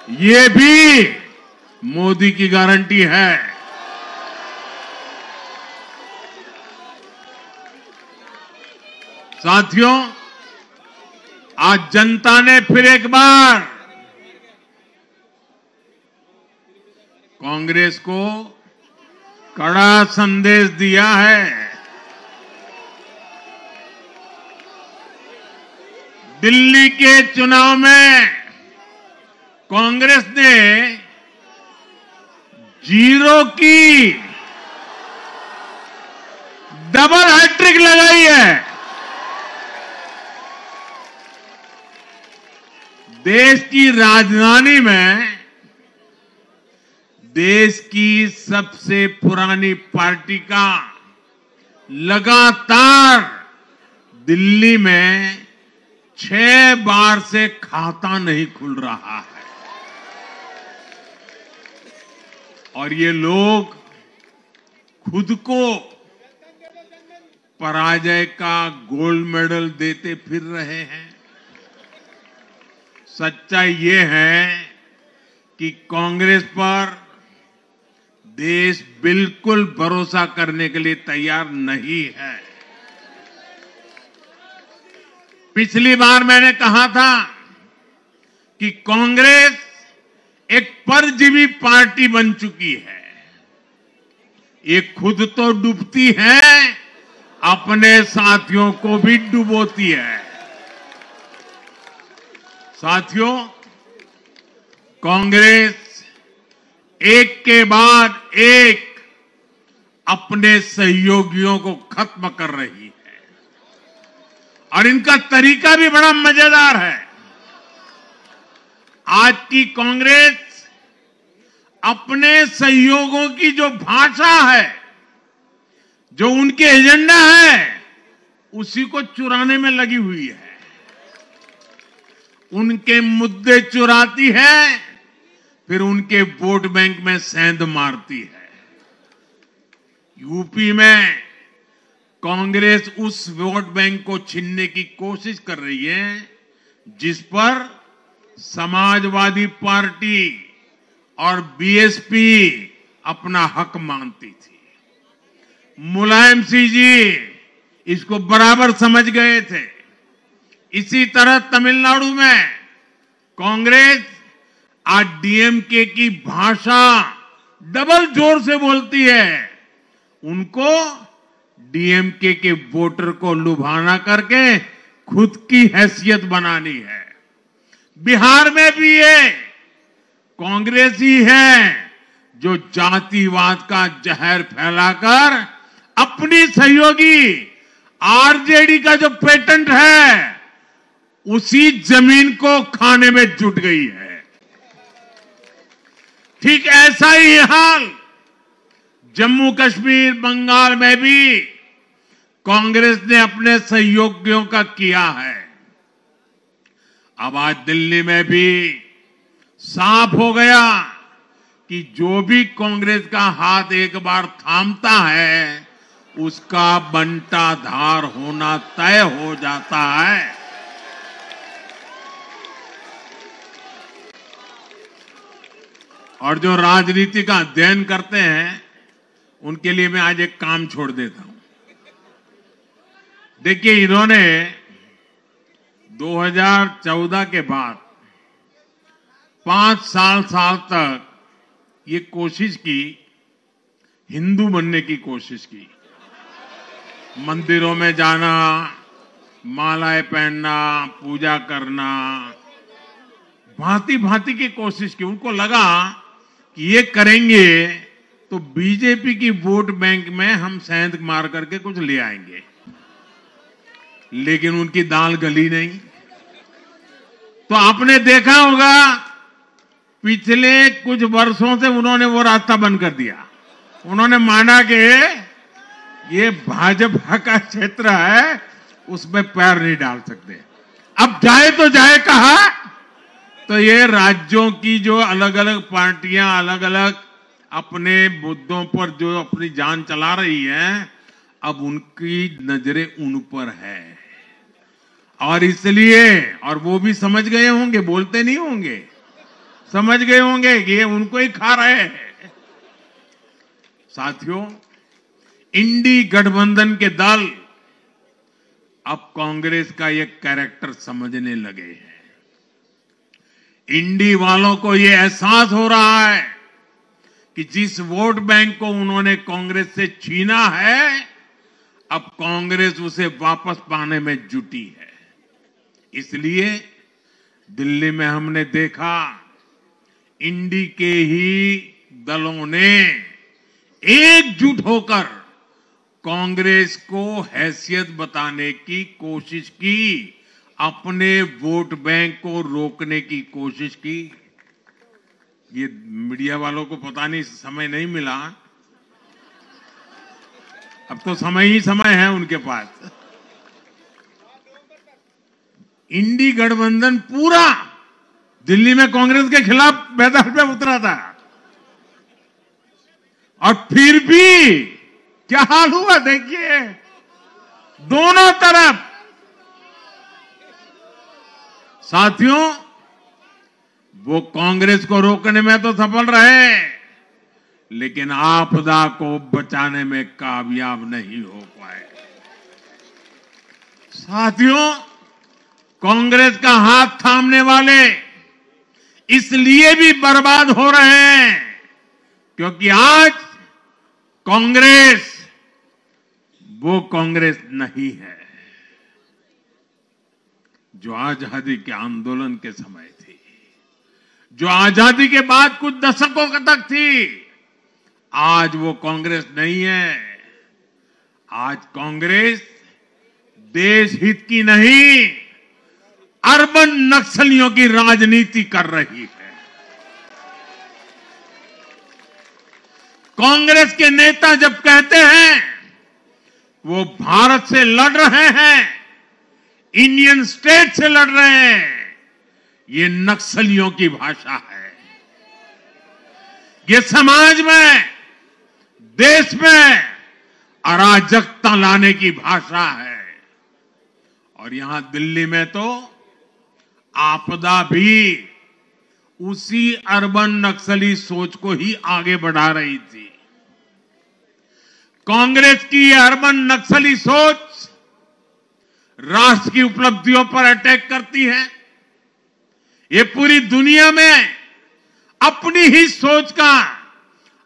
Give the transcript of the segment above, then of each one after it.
ये भी मोदी की गारंटी है। साथियों, आज जनता ने फिर एक बार कांग्रेस को कड़ा संदेश दिया है। दिल्ली के चुनाव में कांग्रेस ने 0 की डबल हैट्रिक लगाई है। देश की राजधानी में देश की सबसे पुरानी पार्टी का लगातार दिल्ली में 6 बार से खाता नहीं खुल रहा है और ये लोग खुद को पराजय का गोल्ड मेडल देते फिर रहे हैं। सच्चाई ये है कि कांग्रेस पर देश बिल्कुल भरोसा करने के लिए तैयार नहीं है। पिछली बार मैंने कहा था कि कांग्रेस एक परजीवी पार्टी बन चुकी है। ये खुद तो डूबती है, अपने साथियों को भी डुबोती है। साथियों, कांग्रेस एक के बाद एक अपने सहयोगियों को खत्म कर रही है और इनका तरीका भी बड़ा मजेदार है। आज की कांग्रेस अपने सहयोगियों की जो भाषा है, जो उनके एजेंडा है, उसी को चुराने में लगी हुई है। उनके मुद्दे चुराती है, फिर उनके वोट बैंक में सेंध मारती है। यूपी में कांग्रेस उस वोट बैंक को छीनने की कोशिश कर रही है जिस पर समाजवादी पार्टी और बीएसपी अपना हक मानती थी। मुलायम सिंह जी इसको बराबर समझ गए थे। इसी तरह तमिलनाडु में कांग्रेस आज डीएमके की भाषा डबल जोर से बोलती है। उनको डीएमके के वोटर को लुभाना करके खुद की हैसियत बनानी है। बिहार में भी ये कांग्रेस ही है जो जातिवाद का जहर फैलाकर अपनी सहयोगी आरजेडी का जो पेटेंट है उसी जमीन को खाने में जुट गई है। ठीक ऐसा ही हाल जम्मू कश्मीर, बंगाल में भी कांग्रेस ने अपने सहयोगियों का किया है। अब आज दिल्ली में भी साफ हो गया कि जो भी कांग्रेस का हाथ एक बार थामता है उसका बंटाधार होना तय हो जाता है। और जो राजनीति का अध्ययन करते हैं उनके लिए मैं आज एक काम छोड़ देता हूं। देखिए, इन्होंने 2014 के बाद 5 साल तक ये कोशिश की, हिंदू बनने की कोशिश की। मंदिरों में जाना, मालाएं पहनना, पूजा करना, भांति भांति की कोशिश की। उनको लगा कि ये करेंगे तो बीजेपी की वोट बैंक में हम सेंध मार करके कुछ ले आएंगे, लेकिन उनकी दाल गली नहीं। तो आपने देखा होगा पिछले कुछ वर्षों से उन्होंने वो रास्ता बंद कर दिया। उन्होंने माना कि ये भाजपा का क्षेत्र है, उसमें पैर नहीं डाल सकते। अब जाए तो जाए कहा, तो ये राज्यों की जो अलग अलग पार्टियां अलग अलग अपने मुद्दों पर जो अपनी जान चला रही हैं, अब उनकी नजरें उन पर है और इसलिए, और वो भी समझ गए होंगे, बोलते नहीं होंगे, समझ गए होंगे कि ये उनको ही खा रहे हैं। साथियों, इंडी गठबंधन के दल अब कांग्रेस का ये कैरेक्टर समझने लगे हैं। इंडी वालों को ये एहसास हो रहा है कि जिस वोट बैंक को उन्होंने कांग्रेस से छीना है, अब कांग्रेस उसे वापस पाने में जुटी है। इसलिए दिल्ली में हमने देखा, इंडी के ही दलों ने एकजुट होकर कांग्रेस को हैसियत बताने की कोशिश की, अपने वोट बैंक को रोकने की कोशिश की। ये मीडिया वालों को पता नहीं समय नहीं मिला, अब तो समय ही समय है उनके पास। इंडी गठबंधन पूरा दिल्ली में कांग्रेस के खिलाफ मैदान पे उतरा था, और फिर भी क्या हाल हुआ देखिए, दोनों तरफ। साथियों, वो कांग्रेस को रोकने में तो सफल रहे, लेकिन आपदा को बचाने में कामयाब नहीं हो पाए। साथियों, कांग्रेस का हाथ थामने वाले इसलिए भी बर्बाद हो रहे हैं क्योंकि आज कांग्रेस वो कांग्रेस नहीं है जो आजादी के आंदोलन के समय थी, जो आजादी के बाद कुछ दशकों तक थी। आज वो कांग्रेस नहीं है। आज कांग्रेस देश हित की नहीं, अर्बन नक्सलियों की राजनीति कर रही है। कांग्रेस के नेता जब कहते हैं वो भारत से लड़ रहे हैं, इंडियन स्टेट से लड़ रहे हैं, ये नक्सलियों की भाषा है। ये समाज में, देश में अराजकता लाने की भाषा है। और यहां दिल्ली में तो आपदा भी उसी अर्बन नक्सली सोच को ही आगे बढ़ा रही थी। कांग्रेस की यह अर्बन नक्सली सोच राष्ट्र की उपलब्धियों पर अटैक करती है। ये पूरी दुनिया में अपनी ही सोच का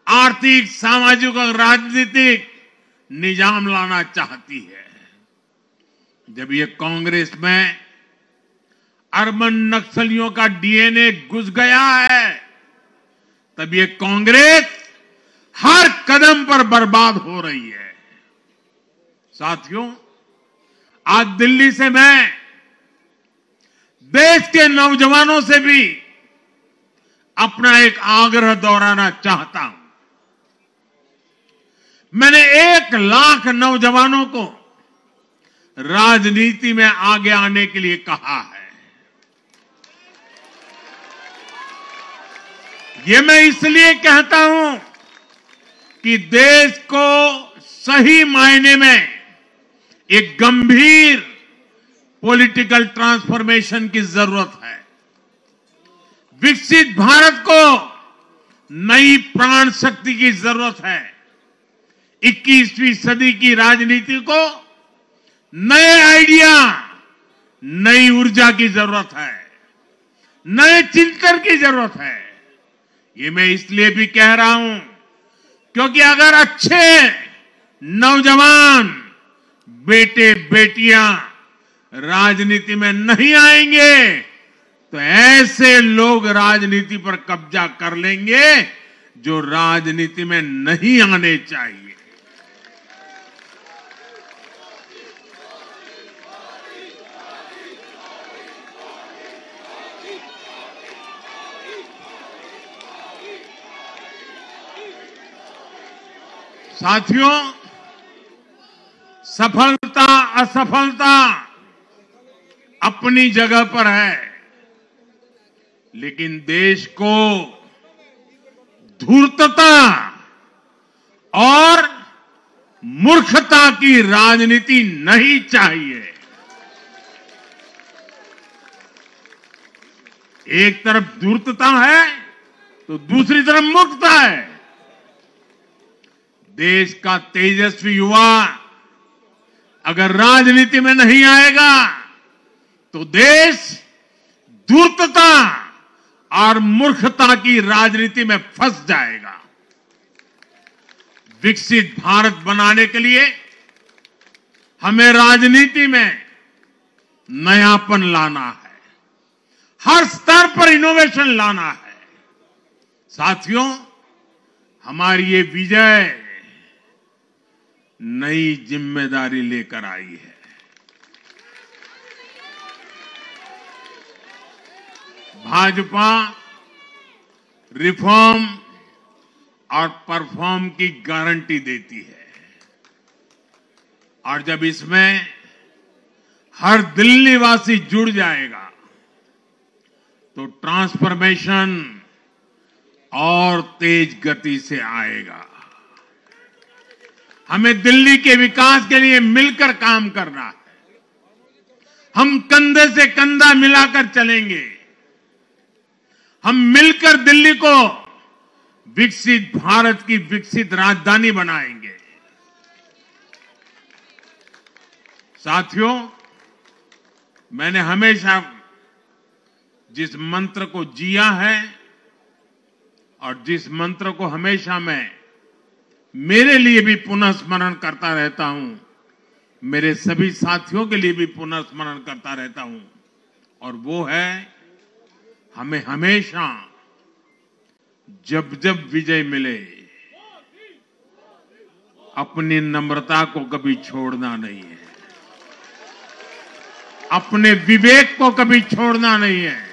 आर्थिक, सामाजिक और राजनीतिक निजाम लाना चाहती है। जब ये कांग्रेस में अर्बन नक्सलियों का डीएनए घुस गया है, तब ये कांग्रेस हर कदम पर बर्बाद हो रही है। साथियों, आज दिल्ली से मैं देश के नौजवानों से भी अपना एक आग्रह दोहराना चाहता हूं। मैंने 1 लाख नौजवानों को राजनीति में आगे आने के लिए कहा है। ये मैं इसलिए कहता हूं कि देश को सही मायने में एक गंभीर पॉलिटिकल ट्रांसफॉर्मेशन की जरूरत है। विकसित भारत को नई प्राण शक्ति की जरूरत है। 21वीं सदी की राजनीति को नए आइडिया, नई ऊर्जा की जरूरत है, नए चिंतन की जरूरत है। ये मैं इसलिए भी कह रहा हूं क्योंकि अगर अच्छे नौजवान बेटे बेटियां राजनीति में नहीं आएंगे तो ऐसे लोग राजनीति पर कब्जा कर लेंगे जो राजनीति में नहीं आने चाहिए। साथियों, सफलता असफलता अपनी जगह पर है, लेकिन देश को धूर्तता और मूर्खता की राजनीति नहीं चाहिए। एक तरफ धूर्तता है तो दूसरी तरफ मूर्खता है। देश का तेजस्वी युवा अगर राजनीति में नहीं आएगा तो देश धूर्तता और मूर्खता की राजनीति में फंस जाएगा। विकसित भारत बनाने के लिए हमें राजनीति में नयापन लाना है, हर स्तर पर इनोवेशन लाना है। साथियों, हमारी ये विजय नई जिम्मेदारी लेकर आई है। भाजपा रिफॉर्म और परफॉर्म की गारंटी देती है और जब इसमें हर दिल्ली वासी जुड़ जाएगा तो ट्रांसफॉर्मेशन और तेज गति से आएगा। हमें दिल्ली के विकास के लिए मिलकर काम करना है। हम कंधे से कंधा मिलाकर चलेंगे। हम मिलकर दिल्ली को विकसित भारत की विकसित राजधानी बनाएंगे। साथियों, मैंने हमेशा जिस मंत्र को जिया है और जिस मंत्र को हमेशा मैं मेरे लिए भी पुनः स्मरण करता रहता हूं, मेरे सभी साथियों के लिए भी पुनः स्मरण करता रहता हूं, और वो है हमें हमेशा जब जब विजय मिले अपनी नम्रता को कभी छोड़ना नहीं है, अपने विवेक को कभी छोड़ना नहीं है,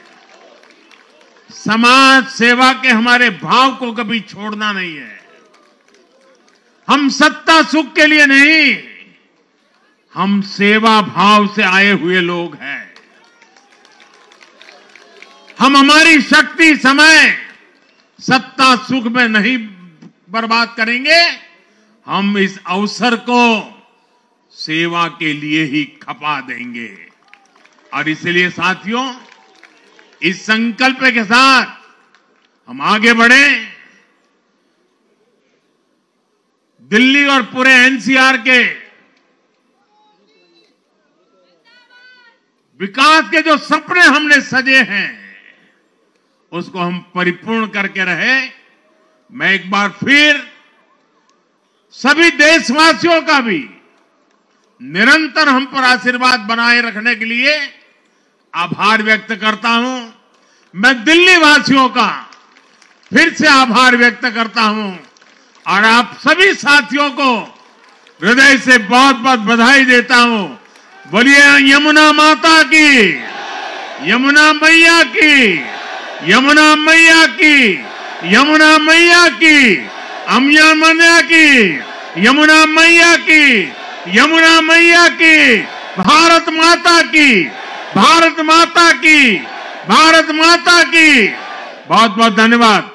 समाज सेवा के हमारे भाव को कभी छोड़ना नहीं है। हम सत्ता सुख के लिए नहीं, हम सेवा भाव से आए हुए लोग हैं। हम हमारी शक्ति समय सत्ता सुख में नहीं बर्बाद करेंगे, हम इस अवसर को सेवा के लिए ही खपा देंगे। और इसलिए साथियों, इस संकल्प के साथ हम आगे बढ़े। दिल्ली और पूरे एनसीआर के विकास के जो सपने हमने सजे हैं उसको हम परिपूर्ण करके रहे। मैं एक बार फिर सभी देशवासियों का भी निरंतर हम पर आशीर्वाद बनाए रखने के लिए आभार व्यक्त करता हूं। मैं दिल्ली वासियों का फिर से आभार व्यक्त करता हूं और आप सभी साथियों को हृदय से बहुत बहुत बधाई देता हूं। बोलिए यमुना माता की, यमुना मैया की, यमुना मैया की, यमुना मैया की, अम्या मैया की, यमुना मैया की, यमुना मैया की, भारत माता की, भारत माता की, भारत माता की। बहुत बहुत धन्यवाद।